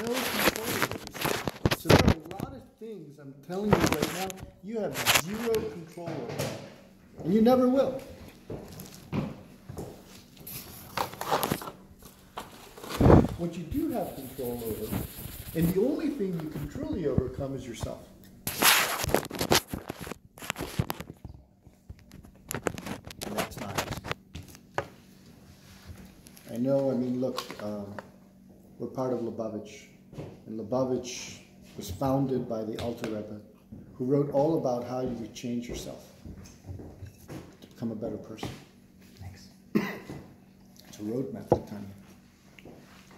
no control over yourself. So there are a lot of things I'm telling you right now, you have zero control over. And you never will. What you do have control over, and the only thing you can truly overcome is yourself. And that's not easy. I know, I mean, look, we're part of Lubavitch. And Lubavitch was founded by the Alter Rebbe, who wrote all about how you would change yourself to become a better person. Thanks. It's a roadmap to Tanya.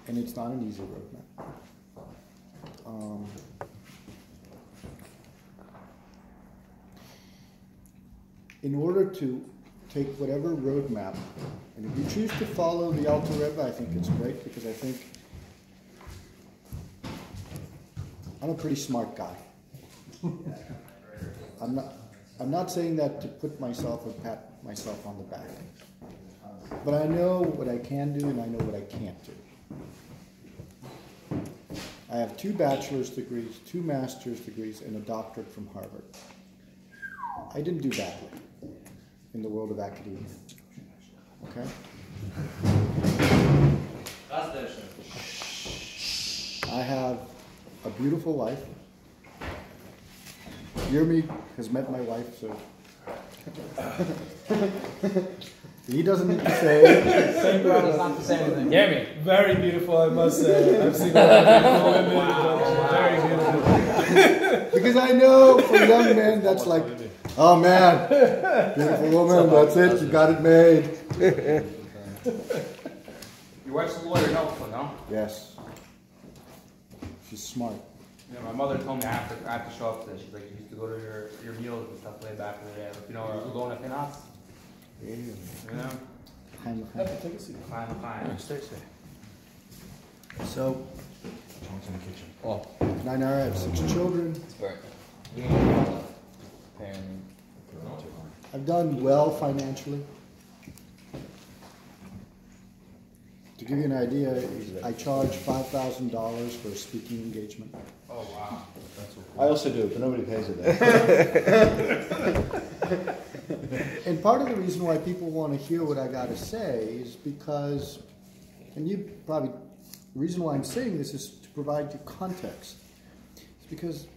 And it's not an easy roadmap. In order to take whatever roadmap, and if you choose to follow the Alter Rebbe, I think it's great, because I think I'm a pretty smart guy. I'm not saying that to put myself or pat myself on the back. But I know what I can do and I know what I can't do. I have 2 bachelor's degrees, 2 master's degrees, and a doctorate from Harvard. I didn't do badly in the world of academia. Okay? I have a beautiful wife. Yermi has met my wife, so he doesn't need to say it. Same brother's not to say anything. Yermi, very beautiful, I must say. I've seen a lot of beautiful women. Wow. Very beautiful. Because I know for young men, that's like, oh man, beautiful woman, that's it, you got it made. Your wife's a lawyer, helpful, no? Yes. She's smart. Yeah, my mother told me I have to show up today. She's like, you used to go to your meals and stuff way back in the day. Like, you know, we're going to Finas. Yeah. You know? Take a seat. Fine. Stay. So, John's in the kitchen. Oh, 9 hours, I have 6 children. it's very. I've done well financially. To give you an idea, I charge $5,000 for a speaking engagement. Oh, wow. I also do, but nobody pays it. And part of the reason why people want to hear what I got to say is because, and you probably, the reason why I'm saying this is to provide you context. It's because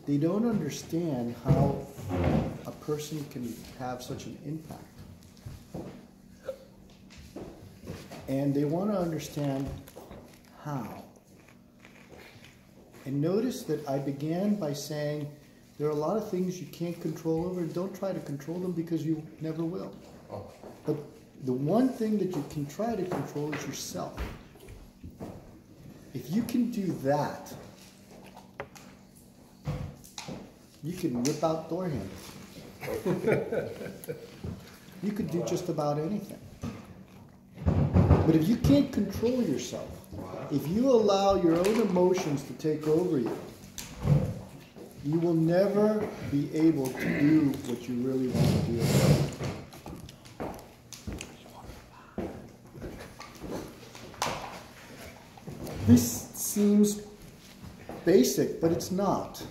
they don't understand how a person can have such an impact. And they want to understand how. And notice that I began by saying there are a lot of things you can't control over, and don't try to control them because you never will. Oh. But the one thing that you can try to control is yourself. If you can do that, you can whip out door handles. You could do just about anything. But if you can't control yourself, if you allow your own emotions to take over you, you will never be able to do what you really want to do. This seems basic, but it's not.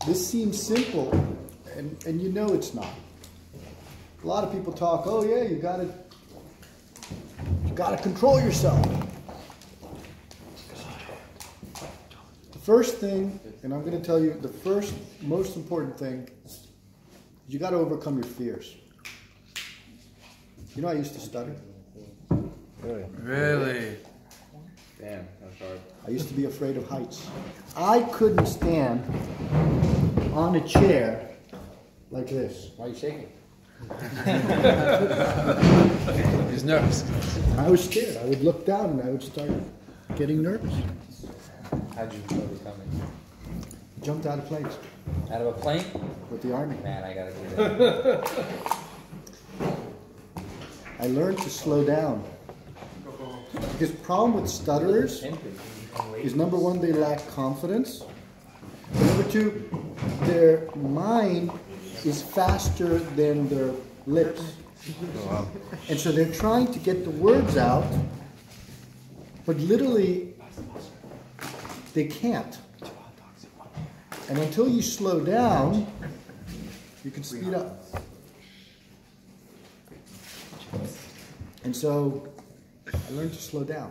This seems simple, and you know it's not. A lot of people talk, oh yeah, you gotta control yourself. The first thing, and I'm going to tell you, the first most important thing, is you got to overcome your fears. You know, I used to stutter. Really? Damn, that's hard. I used to be afraid of heights. I couldn't stand on a chair like this. Why are you shaking? He's nervous. I was scared. I would look down and I would start getting nervous. How'd you overcome it? Jumped out of planes Out of a plane? with the Army. Man, I gotta do that. I learned to slow down. Because the problem with stutterers is, number one, they lack confidence. Number two, their mind is faster than their lips. And so they're trying to get the words out, but literally they can't. And until you slow down, you can speed up. And so I learned to slow down.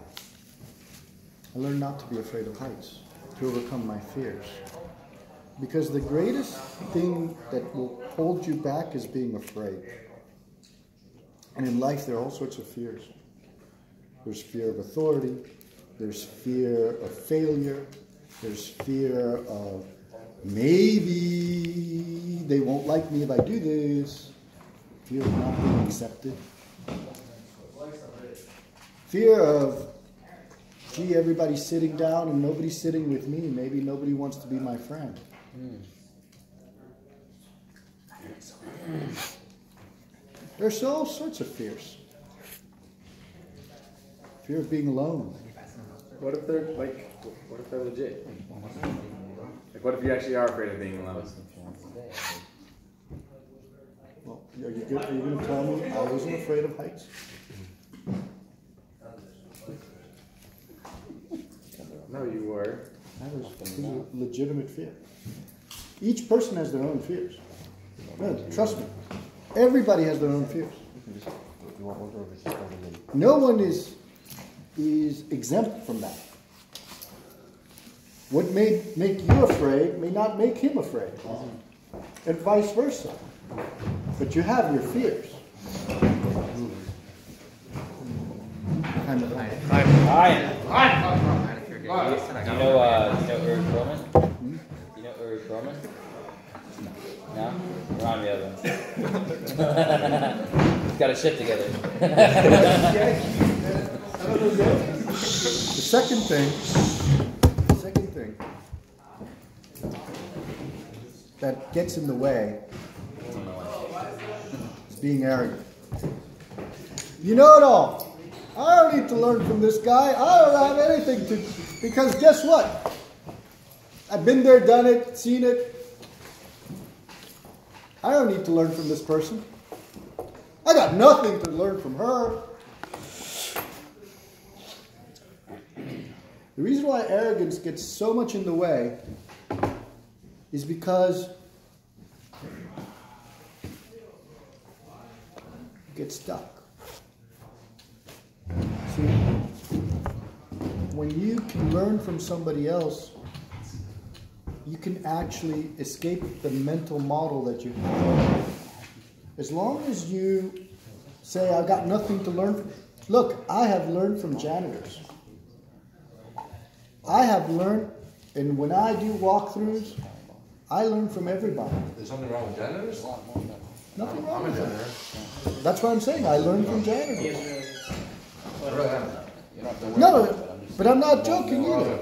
I learned not to be afraid of heights, to overcome my fears. Because the greatest thing that will hold you back is being afraid. And in life, there are all sorts of fears. There's fear of authority. There's fear of failure. There's fear of maybe they won't like me if I do this. Fear of not being accepted. Fear of, gee, everybody's sitting down and nobody's sitting with me. Maybe nobody wants to be my friend. There's all sorts of fears. Fear of being alone. What if they're legit? Like, what if you actually are afraid of being alone? Well, are you going to tell me I wasn't afraid of heights? No, you were. That was a legitimate fear. Each person has their own fears. No, trust me. Everybody has their own fears. No one is exempt from that. What may make you afraid may not make him afraid. And vice versa. But you have your fears. Do you know Eric Roman? Do you know Eric Roman? No? Remind me of him. He's got a shit together. The second thing that gets in the way is being arrogant. You know it all. I don't need to learn from this guy. I don't have anything to... Because guess what? I've been there, done it, seen it. I don't need to learn from this person. I got nothing to learn from her. The reason why arrogance gets so much in the way is because you get stuck. See, when you can learn from somebody else, you can actually escape the mental model that you have. As long as you say, I've got nothing to learn from. Look, I have learned from janitors. I have learned, and when I do walkthroughs, I learn from everybody. There's something wrong with janitors? Nothing wrong with that. That's what I'm saying. I learned from janitors. No, but I'm not joking either.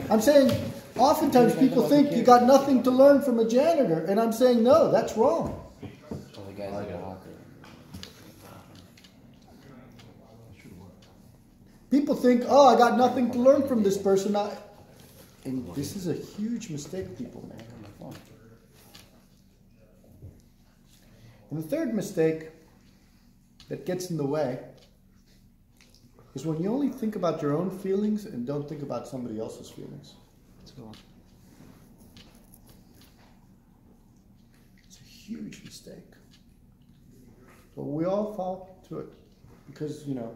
I'm saying, oftentimes people think you got nothing to learn from a janitor, and I'm saying, no, that's wrong. People think, oh, I got nothing to learn from this person. And this is a huge mistake people make. And the third mistake that gets in the way is when you only think about your own feelings and don't think about somebody else's feelings. It's a huge mistake. But we all fall to it because, you know,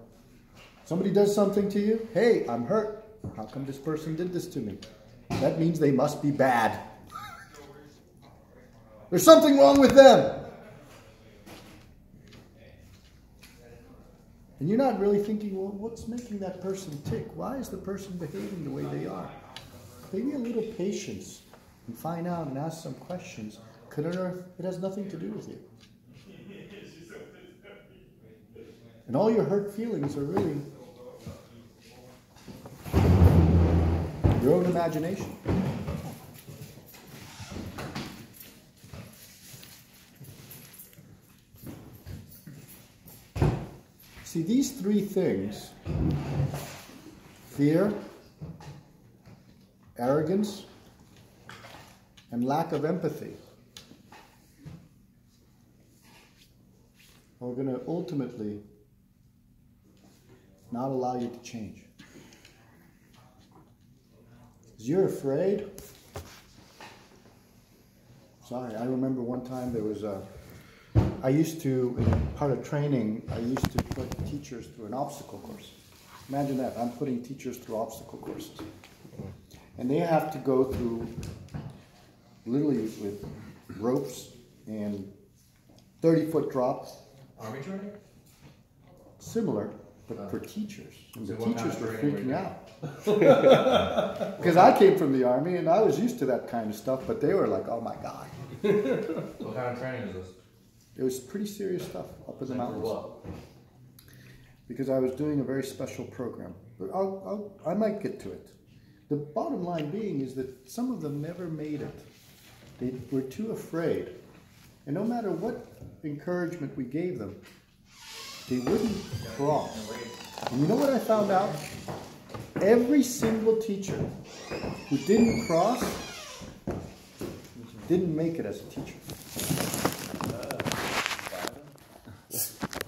somebody does something to you. Hey, I'm hurt. How come this person did this to me? That means they must be bad. There's something wrong with them. And you're not really thinking, well, what's making that person tick? Why is the person behaving the way they are? Maybe a little patience and find out and ask some questions. Could unearth it has nothing to do with you. And all your hurt feelings are really your own imagination. See, these three things, fear, arrogance, and lack of empathy, are going to ultimately not allow you to change. Because you're afraid. Sorry, I remember one time there was I used to, in part of training, I used to put teachers through an obstacle course. Imagine that, I'm putting teachers through obstacle courses. And they have to go through, literally with ropes and 30-foot drops. Army training? Similar, but for teachers. And So the what kind teachers of were training freaking were out. Because I came from the Army and I was used to that kind of stuff, but they were like, oh my God. What kind of training is this? It was pretty serious stuff up in the For mountains. what? Because I was doing a very special program. But I might get to it. The bottom line being is that some of them never made it. They were too afraid. And no matter what encouragement we gave them, they wouldn't cross. And you know what I found out? Every single teacher who didn't cross didn't make it as a teacher.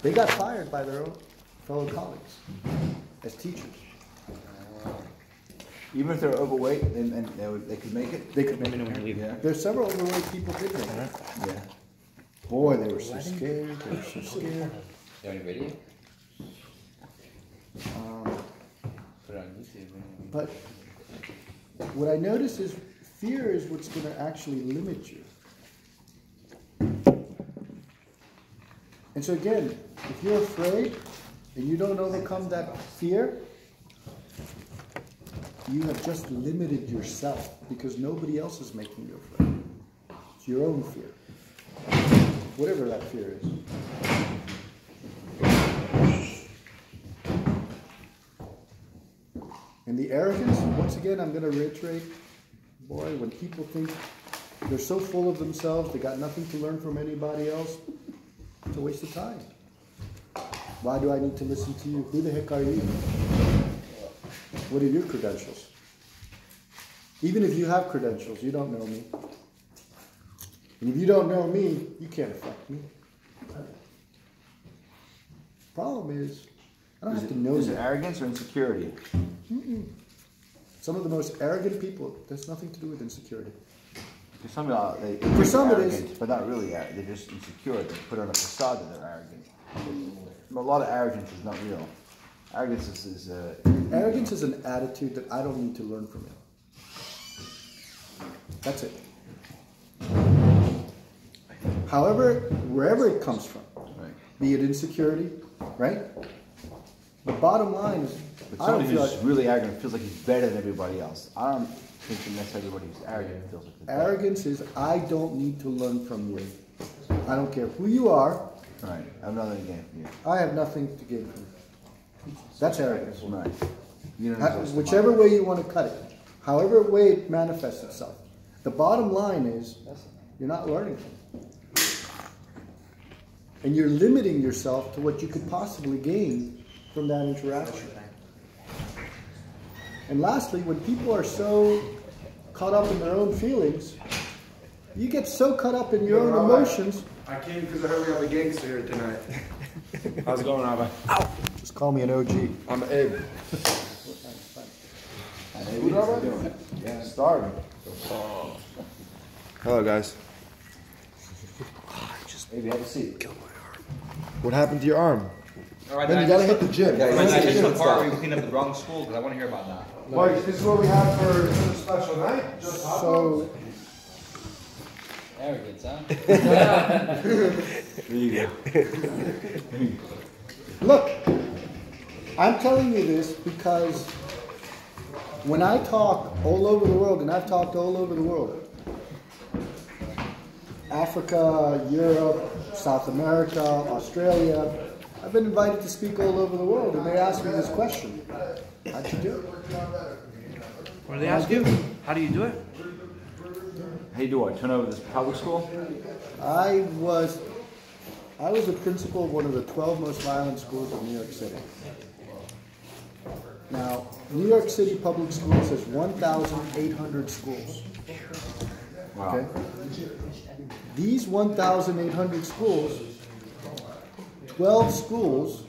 They got fired by their own fellow colleagues as teachers. Even if they're overweight and they could make it? They could make it. Yeah. There's several overweight people did make it. Yeah. Boy, they were so scared. They were so scared. You have any video? Put it on YouTube. But what I notice is fear is what's going to actually limit you. And so again, if you're afraid and you don't overcome that fear, you have just limited yourself because nobody else is making you afraid. It's your own fear. Whatever that fear is. And the arrogance, once again, I'm going to reiterate, boy, when people think they're so full of themselves, they got nothing to learn from anybody else, it's a waste of time. Why do I need to listen to you? Who the heck are you? What are your credentials? Even if you have credentials, you don't know me. And if you don't know me, you can't affect me. Problem is, I don't have to know Is you. it arrogance or insecurity? Some of the most arrogant people, there's nothing to do with insecurity. Because some they For some it arrogant, is. but not really. They're just insecure. They put on a facade that they're arrogant. A lot of arrogance is not real. Arrogance is Arrogance is an attitude that I don't need to learn from you. That's it. However, wherever it comes from, right. be it insecurity, right? The bottom line is, But I don't somebody feel who's like really arrogant feels like he's better than everybody else. I don't think that necessarily everybody who's arrogant feels like he's better. arrogance is I don't need to learn from you. I don't care who you are. Right. I have nothing to gain from you. I have nothing to gain from you. That's arrogance. Right. You don't exist. Whichever way you want to cut it, however way it manifests itself. The bottom line is you're not learning from it. And you're limiting yourself to what you could possibly gain from that interaction. And lastly, when people are so caught up in their own feelings, you get so caught up in your own emotions. I came because I heard we have a gangster here tonight. How's it going, Abba? Just call me an OG. I'm Abe. What are you doing? Yeah, starving. Hello, guys. Maybe have a seat. What happened to your arm? Alright, Then you gotta hit the gym. I missed the part where you cleaned up the wrong school because I want to hear about that. Mike, this is what we have for a special night? Just hot dogs? So, Arrogance, huh? There you go. look, I'm telling you this because when I talk all over the world, and I've talked all over the world, Africa, Europe, South America, Australia, I've been invited to speak all over the world, and they ask me this question: how'd you do it? What do they ask you? How do you do it? How you do what? Turn over this public school? I was the principal of one of the 12 most violent schools in New York City. Now, New York City public schools has 1,800 schools. Wow. Okay? These 1,800 schools, 12 schools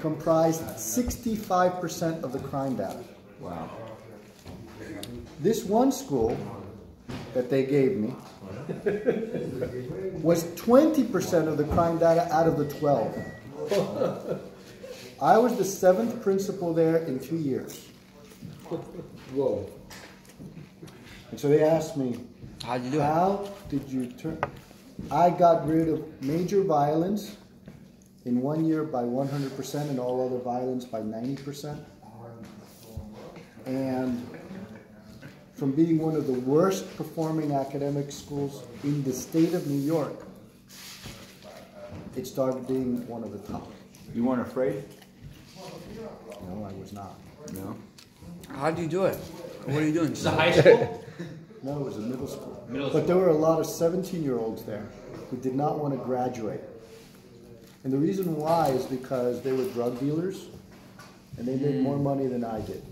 comprised 65% of the crime data. Wow. This one school that they gave me was 20% of the crime data out of the 12. I was the 7th principal there in 2 years. Whoa. And so they asked me, How'd you do it? how did you turn? I got rid of major violence in 1 year by 100% and all other violence by 90%. And from being one of the worst performing academic schools in the state of New York, it started being one of the top. You weren't afraid? No, I was not. No. How'd you do it? What are you doing? It's a high school? No, it was a middle school. Middle But there were a lot of 17-year-olds there who did not want to graduate. And the reason why is because they were drug dealers and they made more money than I did.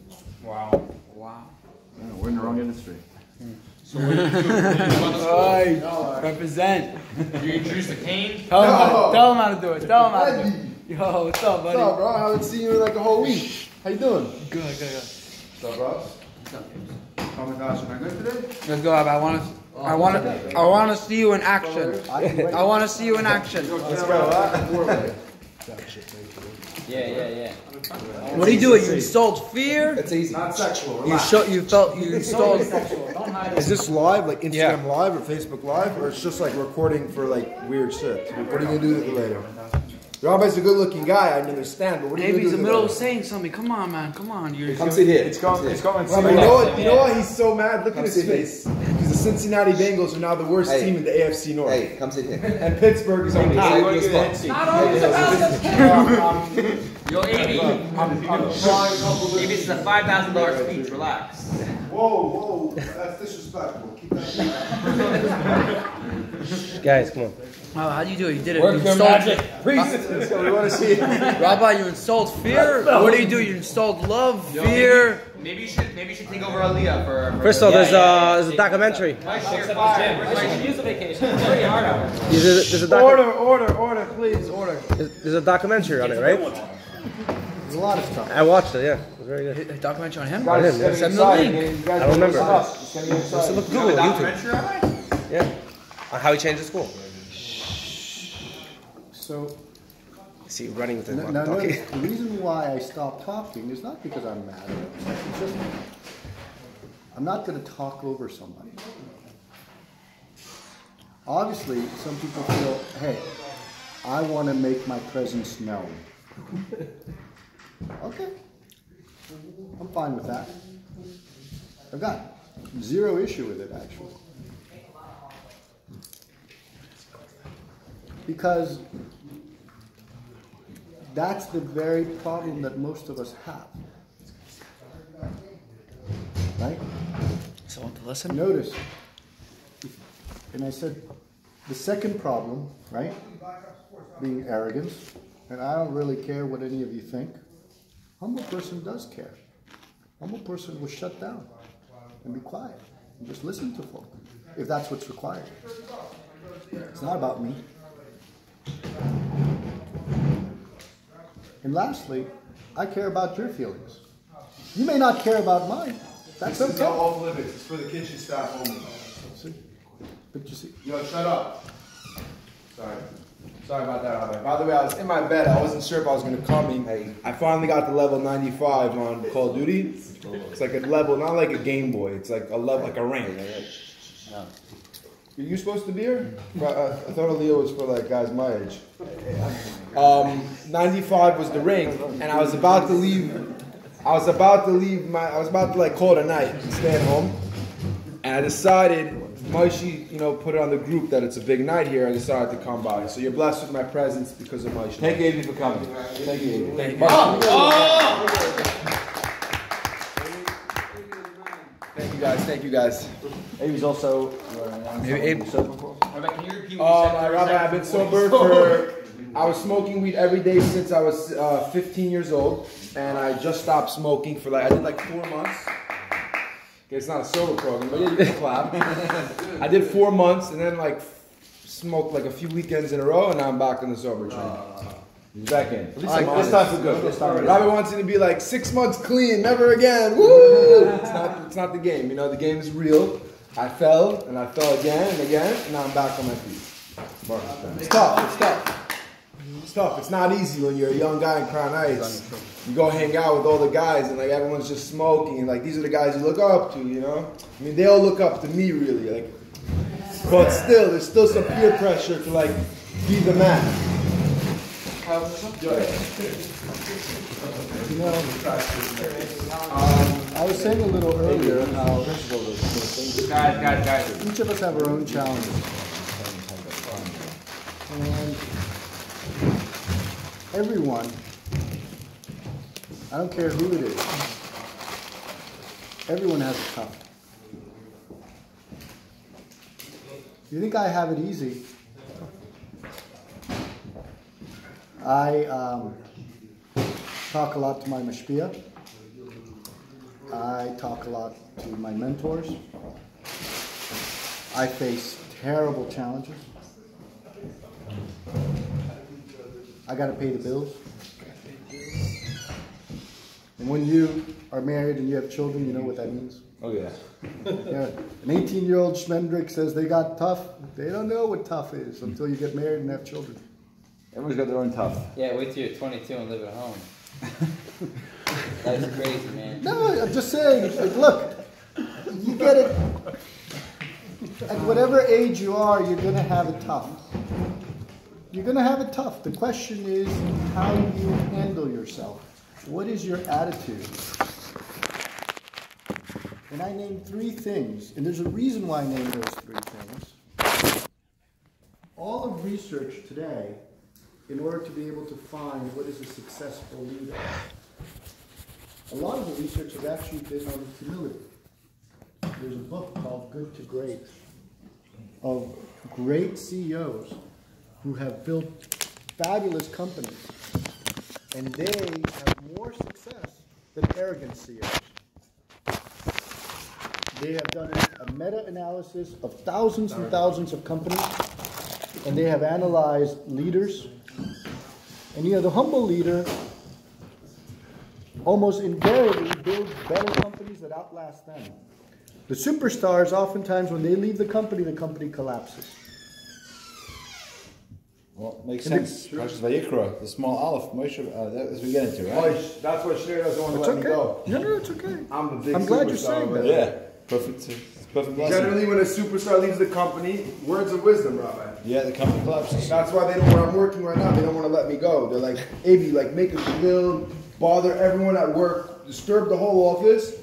Wow. Wow. No, we're in the wrong industry. So what did you do? Oi, represent. You introduced the cane? Tell him how to do it. Tell him how to do it. Yo, what's up, buddy? What's up, bro? I haven't seen you in like a whole week. How you doing? Good. What's up, bro? Oh my gosh, am I good today? Let's go, Ab. I want to see you in action. I want to see you in action. Let's go. Yeah. What do you do? You installed fear. It's easy. Not sexual. You installed. Is this live, like Instagram Live or Facebook Live, or it's just like recording for like weird shit? What are you gonna do with it later? You're obviously a good-looking guy, I understand, but what are you Maybe gonna he's do in the with middle it of later? saying something. Come on, man. Come on. Come sit here. It's going. Well, but you know what? He's so mad. Look at his face. Because the Cincinnati Bengals are now the worst team in the AFC North. Hey, come sit here. And Pittsburgh is on top. Not always about the Yo, Amy. I'm trying Amy, this is a $5,000 speech. Relax. Whoa, that's disrespectful. Keep that. Guys, come on. Wow, how do you do it? You did it. Work You your installed- magic. Let's go. We want to see it. Rabbi, you installed fear. What do? You installed love, fear. Maybe you should take over ALIYA for First of all, there's a documentary. My share fire. I should use a vacation. It's pretty hard out. There's a Order, please, order. there's a documentary on it, right? There's a lot of stuff. I watched it. Yeah, it was very good. A documentary on him. Guys, Yeah. Send me the link. I don't remember. So Look, You Google have a YouTube. documentary, Rabbi? Yeah, on how he changed the school. So See, running with the now walkie-talkie. notice, the reason why I stopped talking is not because I'm mad. It's just I'm not going to talk over somebody. Obviously, some people feel, hey, I want to make my presence known. Okay, I'm fine with that. I've got zero issue with it, actually. Because that's the very problem that most of us have. Right? So want to listen? Notice, and I said, the second problem, right, being arrogance, and I don't really care what any of you think. Humble person does care. Humble person will shut down and be quiet and just listen to folk, if that's what's required. It's not about me. And lastly, I care about your feelings. You may not care about mine. That's This is okay. not off limits. It's for the kitchen staff only. See? But you see, Yo, shut up. Sorry about that, Rabbi. By the way, I was in my bed. I wasn't sure if I was going to come in. I finally got to level 95 on Call of Duty. It's like a level, not like a Game Boy. It's like a level, like a rank. No. Are you supposed to be here? I thought ALIYA was for like guys my age. 95 was the rank, and I was about to leave. I was about to like call it a night and stay at home. And I decided, Maishi, put it on the group that it's a big night here. I decided to come by. So you're blessed with my presence because of Maishi. Thank you for coming. Thank you. Thank you guys. Abe's also. Maybe Abe. Rabbi, can you repeat what you said? Rabbi, I've been sober for. I was smoking weed every day since I was 15 years old, and I just stopped smoking for I did like 4 months. Okay, it's not a sober program, but yeah, you can clap. I did 4 months, and then smoked a few weekends in a row, and now I'm back on the sober train. He's back in. This time for good. Robbie wants him to be like 6 months clean, never again. Woo! It's not the game. You know, the game is real. I fell and I fell again and again, and now I'm back on my feet. It's tough. It's tough. It's tough. It's not easy when you're a young guy in Crown Heights. You go hang out with all the guys and like everyone's just smoking and like these are the guys you look up to, you know? I mean, they all look up to me really, like. But still, there's still some peer pressure to like be the man. You know, I was saying a little earlier how Guys. each of us have our own challenges. And everyone, I don't care who it is, everyone has it tough. You think I have it easy? I talk a lot to my mashpia. I talk a lot to my mentors. I face terrible challenges. I got to pay the bills. And when you are married and you have children, you know what that means. Oh yeah. Yeah. An 18-year-old Schmendrick says they got tough. They don't know what tough is until you get married and have children. Everyone's got their own tough. Yeah, wait till you're 22 and live at home. That's crazy, man. No, I'm just saying, like, look, you get it. At whatever age you are, you're going to have it tough. You're going to have it tough. The question is how you handle yourself. What is your attitude? And I named 3 things, and there's a reason why I named those 3 things. All of research today, in order to be able to find what is a successful leader, a lot of the research has actually been on humility. There's a book called Good to Great of great CEOs who have built fabulous companies, and they have more success than arrogant CEOs. They have done a meta-analysis of thousands and thousands of companies, and they have analyzed leaders. And you know, the humble leader almost invariably builds better companies that outlast them. The superstars, oftentimes, when they leave the company collapses. Well, makes sense. Parshas Vayikra, the small Aleph, Moshe, as we get into, right? Moshe, that's why Shneur doesn't want to let me go. No, it's okay. I'm a big I'm glad you're superstar, saying but- that. Yeah, perfect. It's perfect blessing. Generally, when a superstar leaves the company, words of wisdom, Rabbi. Yeah, the company collapses. That's why they don't. Where I'm working right now, they don't want to let me go. They're like, Avi, like make us build, bother everyone at work, disturb the whole office.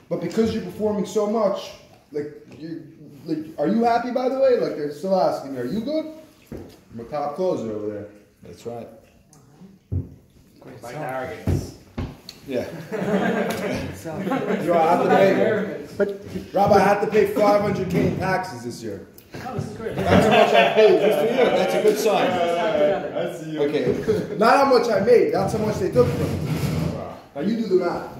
But because you're performing so much, are you happy? By the way, like they're still asking me, are you good? I'm a top closer over there. That's right. Like arrogance. Yeah. So I have to pay. But Rabbi, I had to pay 500K in taxes this year. Oh, this is great. That's how much I paid. Just for you. That's a good sign. I see you. Okay. Not how much I made. That's how much they took from me. Now you do the math.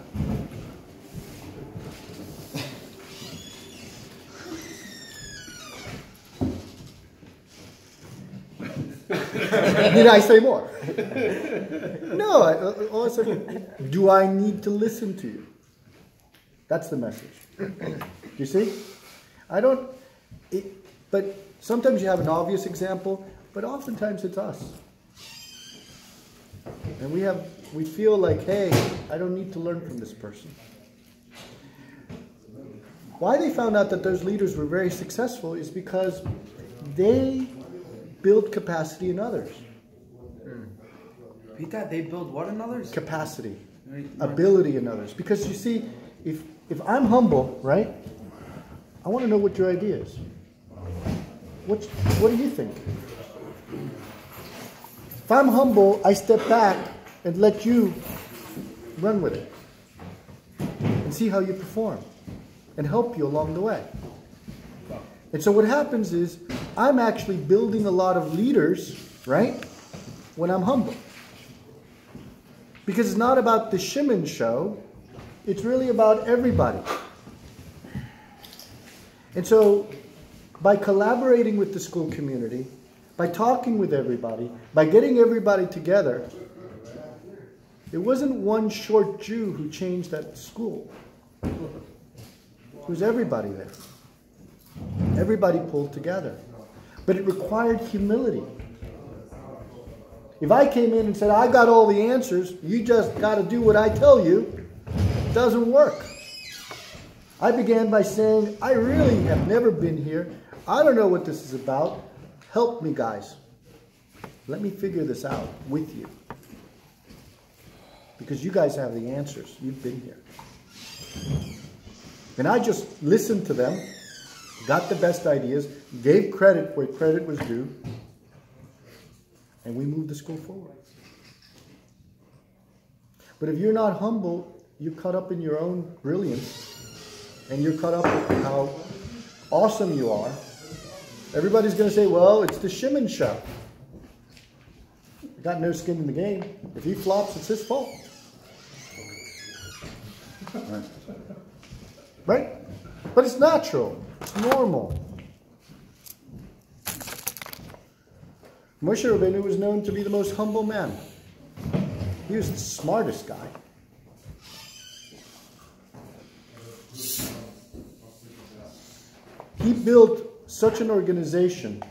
did I say more? No. All of a sudden, do I need to listen to you? That's the message. You see? But sometimes you have an obvious example, but oftentimes it's us. And we feel like, hey, I don't need to learn from this person. Why they found out that those leaders were very successful is because they build capacity in others. Repeat that. They build what in others? Capacity, ability in others. Because you see, if I'm humble, right, I want to know what your idea is. What do you think? If I'm humble, I step back and let you run with it and see how you perform and help you along the way. And so what happens is I'm actually building a lot of leaders, right, when I'm humble. Because it's not about the Shimon show, it's really about everybody. And so by collaborating with the school community, by talking with everybody, by getting everybody together. It wasn't one short Jew who changed that school. It was everybody there. Everybody pulled together. But it required humility. If I came in and said, I got all the answers, you just got to do what I tell you, it doesn't work. I began by saying, I really have never been here. I don't know what this is about. Help me, guys. Let me figure this out with you. Because you guys have the answers. You've been here. And I just listened to them, got the best ideas, gave credit where credit was due, and we moved the school forward. But if you're not humble, you're caught up in your own brilliance, and you're caught up with how awesome you are. Everybody's going to say, well, it's the Shimon show. Got no skin in the game. If he flops, it's his fault. Right? But it's natural. It's normal. Moshe Rabbeinu was known to be the most humble man. He was the smartest guy. He built such an organization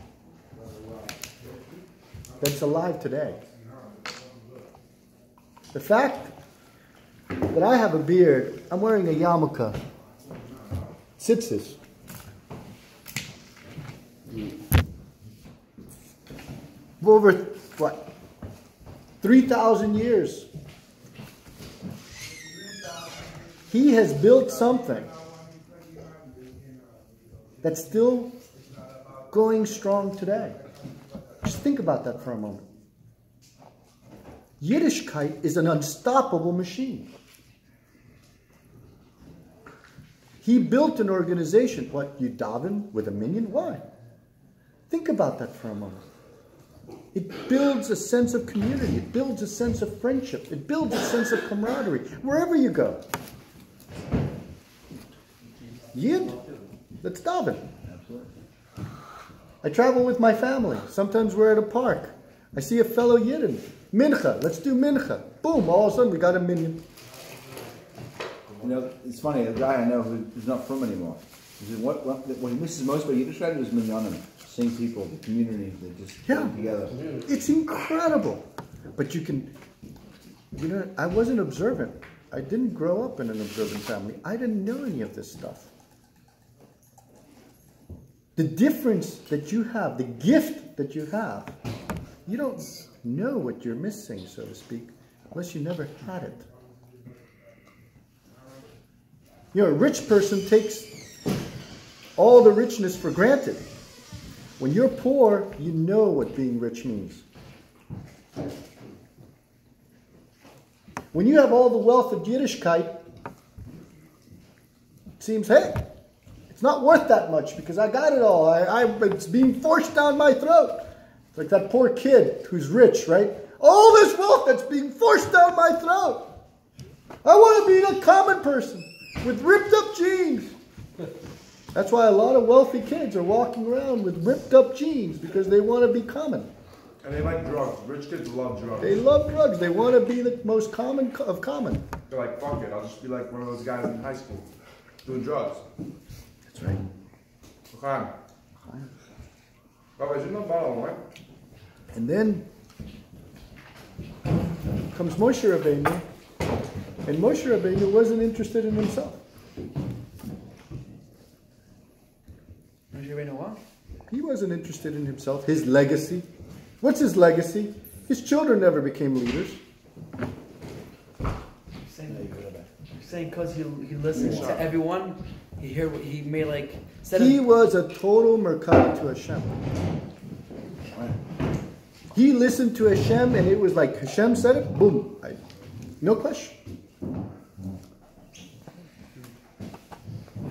that's alive today. The fact that I have a beard, I'm wearing a yarmulke, tzitzis. Over, what, 3,000 years. He has built something that's still going strong today. Just think about that for a moment. Yiddishkeit is an unstoppable machine. He built an organization. What, you daven with a minyan? Why? Think about that for a moment. It builds a sense of community. It builds a sense of friendship. It builds a sense of camaraderie. Wherever you go. Yid, let's daven. I travel with my family. Sometimes we're at a park. I see a fellow Yidden. Mincha, let's do mincha. Boom, all of a sudden we got a minyan. You know, it's funny, a guy I know who's not from anymore, he said what he misses most about Yiddishkeit was minyanim. Seeing people, the community, they just come together. It's incredible. But you can, you know, I wasn't observant. I didn't grow up in an observant family. I didn't know any of this stuff. The difference that you have, the gift that you have, you don't know what you're missing, so to speak, unless you never had it. You know, a rich person takes all the richness for granted. When you're poor, you know what being rich means. When you have all the wealth of Yiddishkeit, it seems, hey, it's not worth that much because I got it all. It's being forced down my throat. It's like that poor kid who's rich, right? All this wealth that's being forced down my throat. I want to be a common person with ripped up jeans. That's why a lot of wealthy kids are walking around with ripped up jeans because they want to be common. And they like drugs. Rich kids love drugs. They love drugs. They want to be the most common of common. They're like, fuck it, I'll just be like one of those guys in high school doing drugs. That's right. And then comes Moshe Rabbeinu, and Moshe Rabbeinu wasn't interested in himself. Moshe Rabbeinu what? He wasn't interested in himself, his legacy. What's his legacy? His children never became leaders. You're saying because he listened to everyone, he heard what he made like. He was a total merkava to Hashem. He listened to Hashem, and it was like Hashem said it. Boom, no question.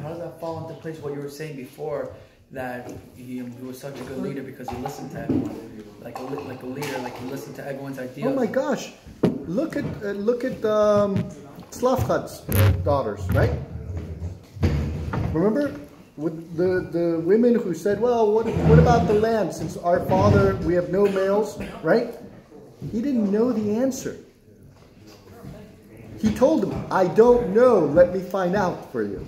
How does that fall into place? What you were saying before, that he was such a good leader because he listened to everyone, like a leader, like he listened to everyone's ideas. Oh my gosh, look at Slavchad's daughters, right? Remember with the women who said, well, what about the land? Since our father, we have no males, right? He didn't know the answer. He told them, I don't know, let me find out for you.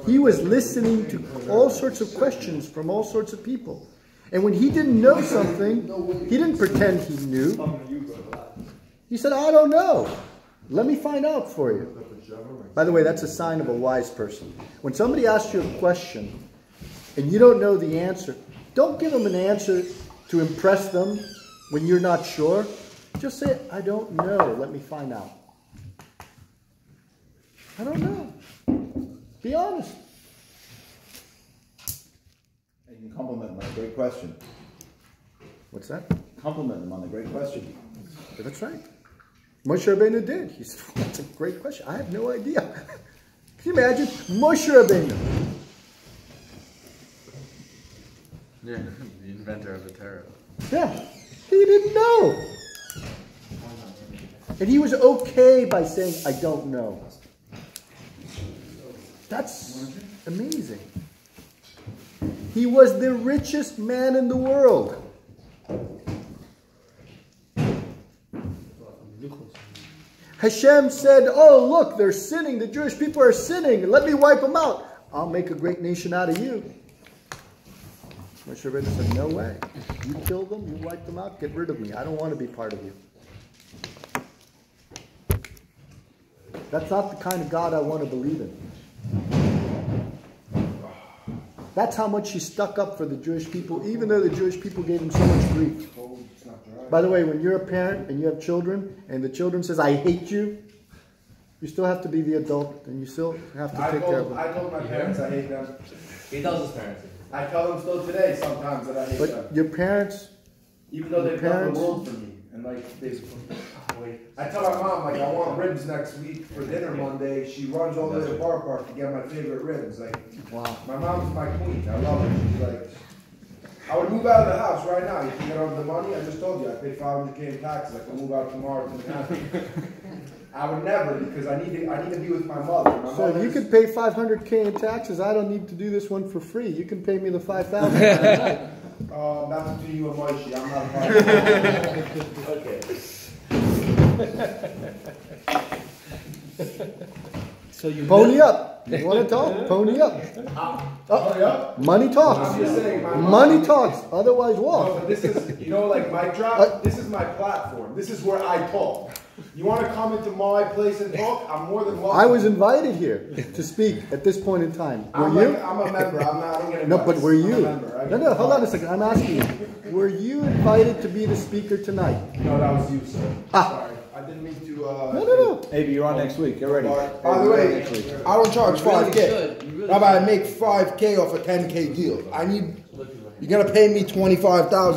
He was listening to all sorts of questions from all sorts of people. And when he didn't know something, he didn't pretend he knew. He said, I don't know. Let me find out for you. By the way, that's a sign of a wise person. When somebody asks you a question and you don't know the answer, don't give them an answer to impress them when you're not sure. Just say, I don't know. Let me find out. I don't know. Be honest. You can compliment them on a great question. What's that? Compliment them on a great question. That's right. Moshe Rabbeinu did. He said, well, that's a great question. I have no idea. Can you imagine? Moshe Rabbeinu. Yeah, the inventor of the Torah. Yeah. He didn't know. And he was okay by saying, I don't know. That's amazing. He was the richest man in the world. Hashem said, oh, look, they're sinning. The Jewish people are sinning. Let me wipe them out. I'll make a great nation out of you. Moshe Rabbeinu said, no way. You kill them, you wipe them out, get rid of me. I don't want to be part of you. That's not the kind of God I want to believe in. That's how much he stuck up for the Jewish people, even though the Jewish people gave him so much grief. By the way, when you're a parent and you have children, and the children says, I hate you, you still have to be the adult, and you still have to take care of them. I told my parents I hate them. He tells his parents. I tell them still today sometimes that I hate them. But your parents, Even though they've done the world for me. And like, I tell my mom, like, I want ribs next week for dinner Monday. She runs all the way to Bar Park to get my favorite ribs. Like, wow. My mom's my queen. I love her. She's like, I would move out of the house right now. You can get over the money. I just told you, I paid $500K in taxes. I can move out tomorrow. I would never, because I need to be with my mother. So if you could pay $500K in taxes, I don't need to do this one for free. You can pay me the $5,000. That's between you and Moishi. I'm not a part of it. Okay. So you Pony up. You want to talk? Pony up. Pony up? Money talks. I'm just saying, Money talks. Otherwise, No, walk. but this is, you know, like mic drop, this is my platform. This is where I talk. You want to come into my place and talk? I'm more than welcome. I was invited here to speak at this point in time. Were you? I'm a member. I don't get No, invited. but were you? I'm a member. No, hold on a second. I'm asking you. Were you invited to be the speaker tonight? No, that was you, sir. Ah. Sorry. I didn't mean to. No. Maybe you're on next week. Get ready. By the way, I don't charge You really 5K. should. You really Rabbi, should. I make 5K off a 10K deal. You're gonna pay me 25,000.